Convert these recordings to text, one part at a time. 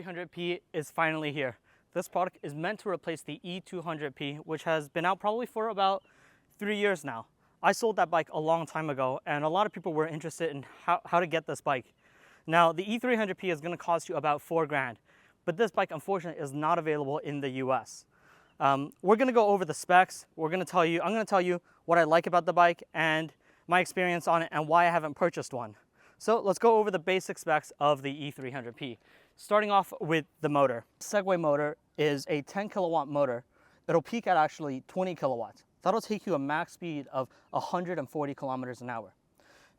E300P is finally here. This product is meant to replace the E200P, which has been out probably for about 3 years now. I sold that bike a long time ago, and a lot of people were interested in how to get this bike. Now, the E300P is going to cost you about $4 grand, but this bike, unfortunately, is not available in the US. We're going to go over the specs. I'm going to tell you what I like about the bike and my experience on it and why I haven't purchased one. So let's go over the basic specs of the E300P. Starting off with the motor. Segway motor is a 10 kilowatt motor. It'll peak at actually 20 kilowatts. That'll take you a max speed of 140 kilometers an hour.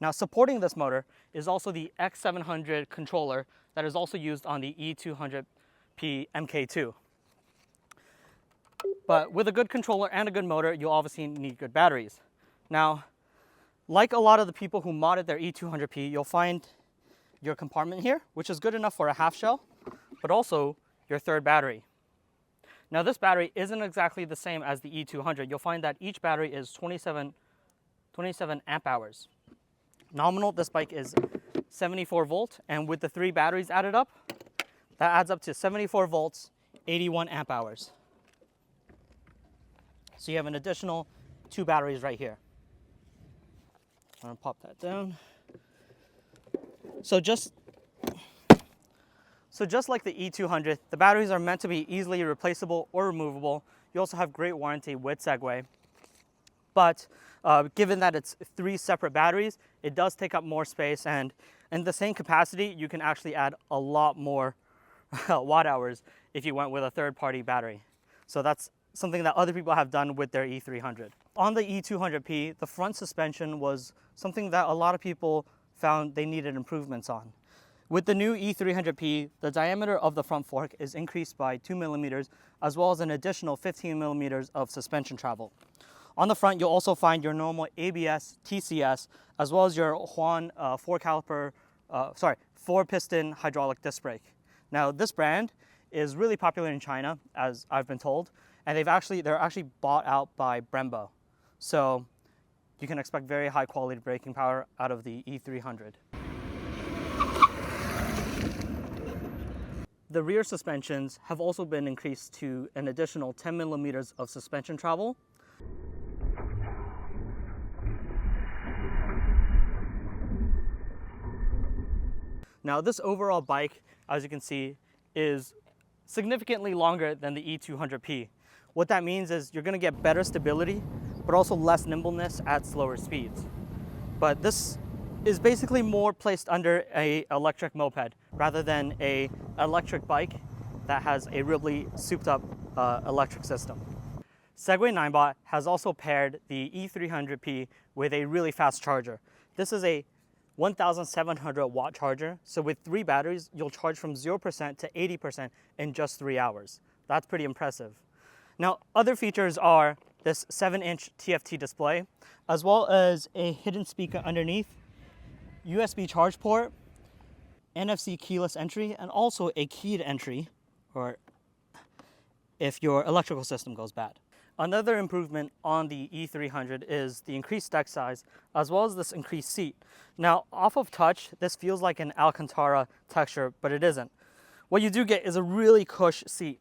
Now, supporting this motor is also the X700 controller that is also used on the E200P MK2. But with a good controller and a good motor, you'll obviously need good batteries. Now, like a lot of the people who modded their E200P, you'll find your compartment here, which is good enough for a half shell, but also your third battery. Now, this battery isn't exactly the same as the E200. You'll find that each battery is 27 amp hours. Nominal, this bike is 74 volt, and with the 3 batteries added up, that adds up to 74 volts, 81 amp hours. So you have an additional 2 batteries right here. I'm gonna pop that down. So just like the E200, the batteries are meant to be easily replaceable or removable. You also have great warranty with Segway. But given that it's 3 separate batteries, it does take up more space, and in the same capacity, you can actually add a lot more watt hours if you went with a third-party battery. So that's something that other people have done with their E300. On the E200P, the front suspension was something that a lot of people found they needed improvements on. With the new E300P, the diameter of the front fork is increased by 2 millimeters, as well as an additional 15 millimeters of suspension travel. On the front, you'll also find your normal ABS+TCS, as well as your J.Juan 4-piston hydraulic disc brake. Now, this brand is really popular in China, as I've been told, and they're actually bought out by Brembo. So you can expect very high quality braking power out of the E300. The rear suspensions have also been increased to an additional 10 millimeters of suspension travel. Now, this overall bike, as you can see, is significantly longer than the E200P. What that means is you're going to get better stability, but also less nimbleness at slower speeds. But this is basically more placed under an electric moped rather than an electric bike that has a really souped up electric system. Segway-Ninebot has also paired the E300P with a really fast charger. This is a 1,700 watt charger, so with 3 batteries, you'll charge from 0% to 80% in just 3 hours. That's pretty impressive. Now, other features are this 7-inch TFT display, as well as a hidden speaker underneath, USB charge port, NFC keyless entry, and also a keyed entry, or if your electrical system goes bad. Another improvement on the E300 is the increased deck size, as well as this increased seat. Now, off of touch, this feels like an Alcantara texture, but it isn't. What you do get is a really cush seat.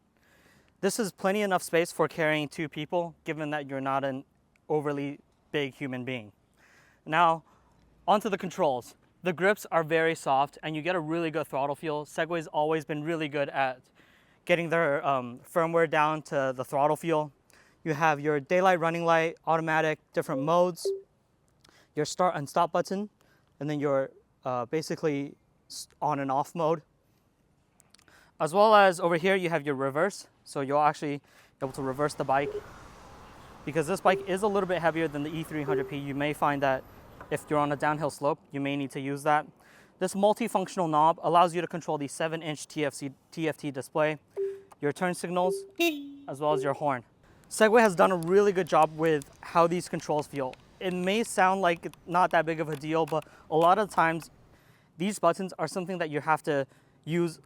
This is plenty enough space for carrying 2 people, given that you're not an overly big human being. Now, onto the controls. The grips are very soft, and you get a really good throttle feel. Segway's always been really good at getting their firmware down to the throttle feel. You have your daylight, running light, automatic, different modes, your start and stop button, and then your basically on and off mode. As well as over here, you have your reverse. So you'll actually be able to reverse the bike. Because this bike is a little bit heavier than the E300P, you may find that if you're on a downhill slope, you may need to use that. This multifunctional knob allows you to control the 7-inch TFT display, your turn signals, as well as your horn. Segway has done a really good job with how these controls feel. It may sound like it's not that big of a deal, but a lot of times these buttons are something that you have to use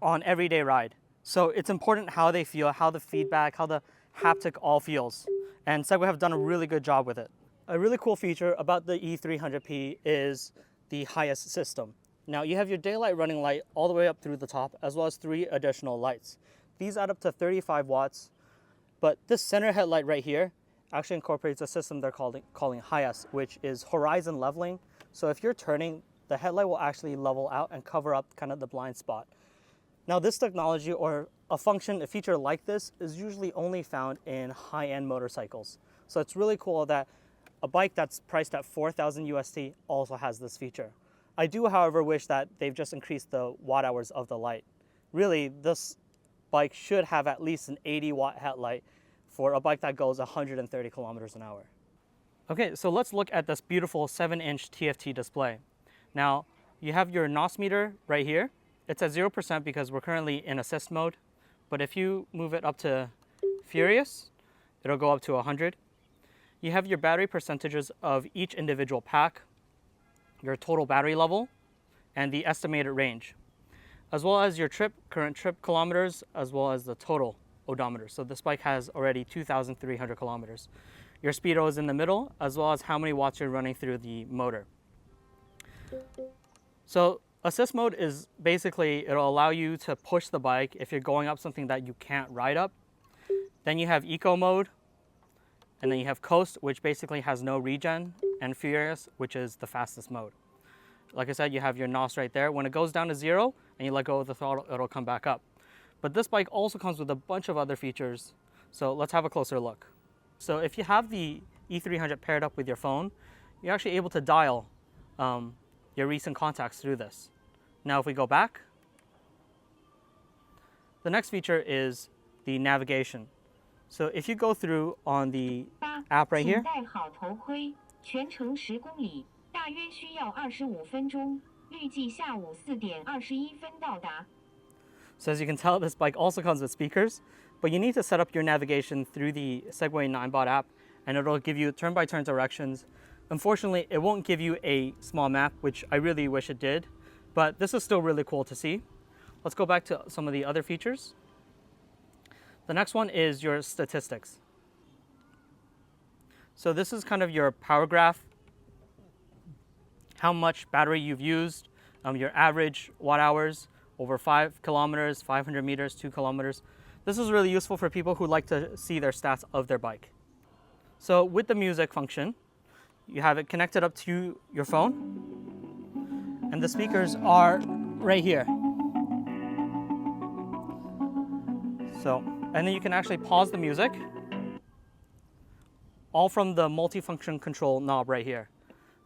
on everyday ride. So it's important how they feel, how the feedback, how the haptic all feels. And Segway have done a really good job with it. A really cool feature about the E300P is the highest system. Now you have your daylight running light all the way up through the top, as well as 3 additional lights. These add up to 35 watts, but this center headlight right here actually incorporates a system they're calling HIAS, which is horizon leveling. So if you're turning, the headlight will actually level out and cover up kind of the blind spot. Now this technology, or a feature like this, is usually only found in high-end motorcycles. So it's really cool that a bike that's priced at 4,000 USD also has this feature. I do, however, wish that they've just increased the watt hours of the light. Really, this bike should have at least an 80-watt headlight for a bike that goes 130 kilometers an hour. Okay, so let's look at this beautiful 7-inch TFT display. Now, you have your NOS meter right here. It's at 0% because we're currently in assist mode. But if you move it up to Furious, it'll go up to 100. You have your battery percentages of each individual pack, your total battery level, and the estimated range, as well as your current trip kilometers, as well as the total odometer. So this bike has already 2,300 kilometers. Your speedo is in the middle, as well as how many watts you're running through the motor. So assist mode is basically, it'll allow you to push the bike if you're going up something that you can't ride up. Then you have eco mode, and then you have coast, which basically has no regen, and furious, which is the fastest mode. Like I said, you have your NOS right there. When it goes down to 0 and you let go of the throttle, it'll come back up. But this bike also comes with a bunch of other features. So let's have a closer look. So if you have the E300 paired up with your phone, you're actually able to dial your recent contacts through this. Now if we go back, the next feature is the navigation. So if you go through on the app right here, so as you can tell, this bike also comes with speakers, but you need to set up your navigation through the Segway-Ninebot app, and it'll give you turn-by-turn directions. Unfortunately, it won't give you a small map, which I really wish it did, but this is still really cool to see. Let's go back to some of the other features. The next one is your statistics. So this is kind of your power graph, how much battery you've used, your average watt hours over 5 kilometers, 500 meters, 2 kilometers. This is really useful for people who like to see their stats of their bike. So with the music function, you have it connected up to your phone, and the speakers are right here. And then you can actually pause the music, all from the multifunction control knob right here.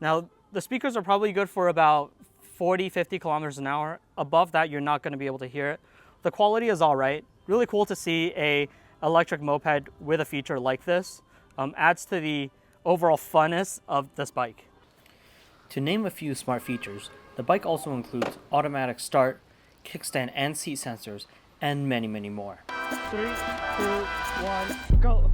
Now, the speakers are probably good for about 40, 50 kilometers an hour. Above that, you're not going to be able to hear it. The quality is all right. Really cool to see a electric moped with a feature like this. Adds to the overall funness of this bike. To name a few smart features, the bike also includes automatic start, kickstand and seat sensors, and many, many more. 3, 2, 1, go!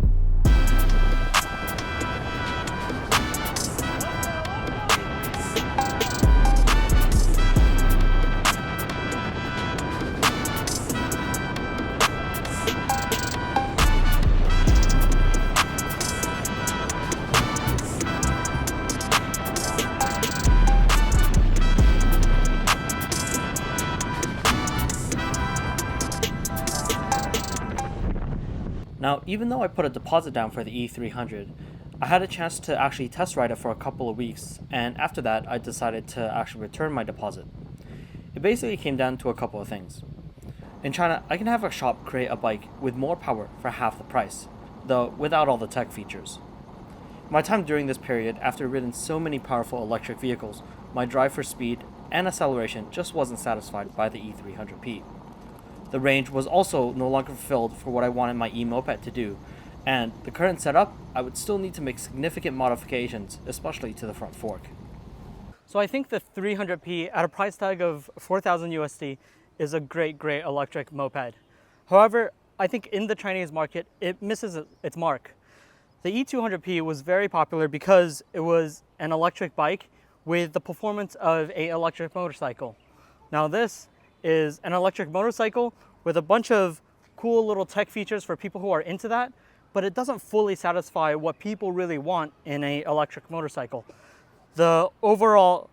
Now, even though I put a deposit down for the E300, I had a chance to actually test ride it for a couple of weeks, and after that, I decided to actually return my deposit. It basically came down to a couple of things. In China, I can have a shop create a bike with more power for half the price, though without all the tech features. My time during this period, after ridden so many powerful electric vehicles, my drive for speed and acceleration just wasn't satisfied by the E300P. The range was also no longer fulfilled for what I wanted my e-moped to do, and the current setup, I would still need to make significant modifications, especially to the front fork. So I think the 300P at a price tag of 4,000 USD is a great electric moped. However, I think in the Chinese market, it misses its mark. The E200P was very popular because it was an electric bike with the performance of an electric motorcycle. Now this is an electric motorcycle with a bunch of cool little tech features for people who are into that, but it doesn't fully satisfy what people really want in an electric motorcycle. The overall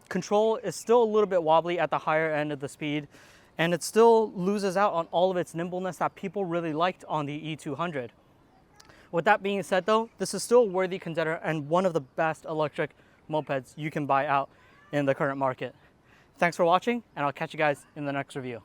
control is still a little bit wobbly at the higher end of the speed, and it still loses out on all of its nimbleness that people really liked on the E200. With that being said though, this is still a worthy contender and one of the best electric mopeds you can buy out in the current market. Thanks for watching, and I'll catch you guys in the next review.